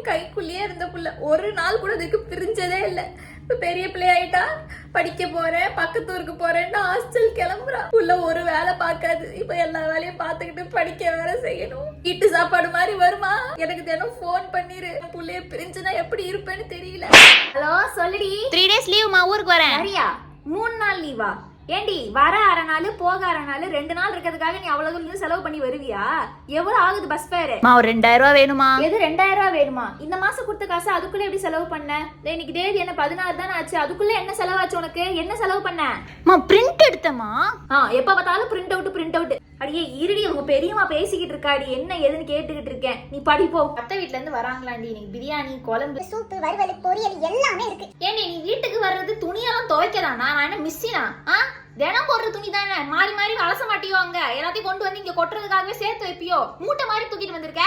என் கைக்குள்ளேயே இருந்த புள்ள ஒரு நாள் கூட அதுக்கு பிரிஞ்சதே இல்லை. இப்ப பெரிய பிள்ளை ஆயிட்டா, படிக்க போறேன், பக்கத்தூருக்கு போறேன்னு ஹாஸ்டல் கிளம்புறா. புள்ள ஒரு வேலை பார்க்காது. இப்ப எல்லா வேலையும் பார்த்துக்கிட்டு படிக்க வேற செய்யணும். வீட்டு சாப்பாடு மாதிரி வருமா? எனக்கு தினம் போன் பண்ணிரு. புள்ளைய பிரிஞ்சுனா எப்படி இருப்பேன்னு தெரியல. ஹலோ சொல்லுடி. 3 days லீவுமா, ஊருக்கு வரேன். சரியா 3 நாள் லீவா? ஏண்டி வர 1/2 நாள் போக 1/2 நாள் 2 நாள் இருக்கிறதுக்காக நீ அவ்வளவு தூரம் செலவு பண்ணி வருவியா? எவ்வளவு ஆகுது பஸ் ஃபேர்? ஒரு 2000 ரூபா வேணுமா? எது 2000 ரூபா வேணுமா? இந்த மாசம் கொடுத்த காசு அதுக்குள்ள எப்படி செலவு பண்ண? இன்னைக்கு தேதி என்ன 16 தானே ஆச்சு. அதுக்குள்ள என்ன செலவாச்சு உனக்கு? என்ன செலவு பண்ண? பிரிண்ட் எடுத்தமா? எப்ப பார்த்தாலும் பிரிண்ட் அவுட். அடியே இருடி, உங்க பெரியம்மா பேசிக்கிட்டு இருக்காடி. என்ன ஏதுன்னு கேட்டுக்கிட்டு இருக்கேன். நீ படிப்போ. அத்தை வீட்ல இருந்து வராங்களாண்டி. இன்னைக்கு பிரியாணி, குழம்பு, சூப்பு, வறுவல், பொரியல் எல்லாமே இருக்கு. ஏண்டி நீ வீட்டுக்கு வர்றது துணியெல்லாம் துவைக்கதானா? நான் என்ன மிஸ்ஸினா? தினம் போடுற துணி தானே, மாறி மாறி அலச மாட்டியோ? அங்க எல்லாத்தையும் கொண்டு வந்து இங்க கொட்டுறதுக்காகவே சேர்த்து வைப்பியோ? மூட்டை மாதிரி தூக்கிட்டு வந்திருக்க.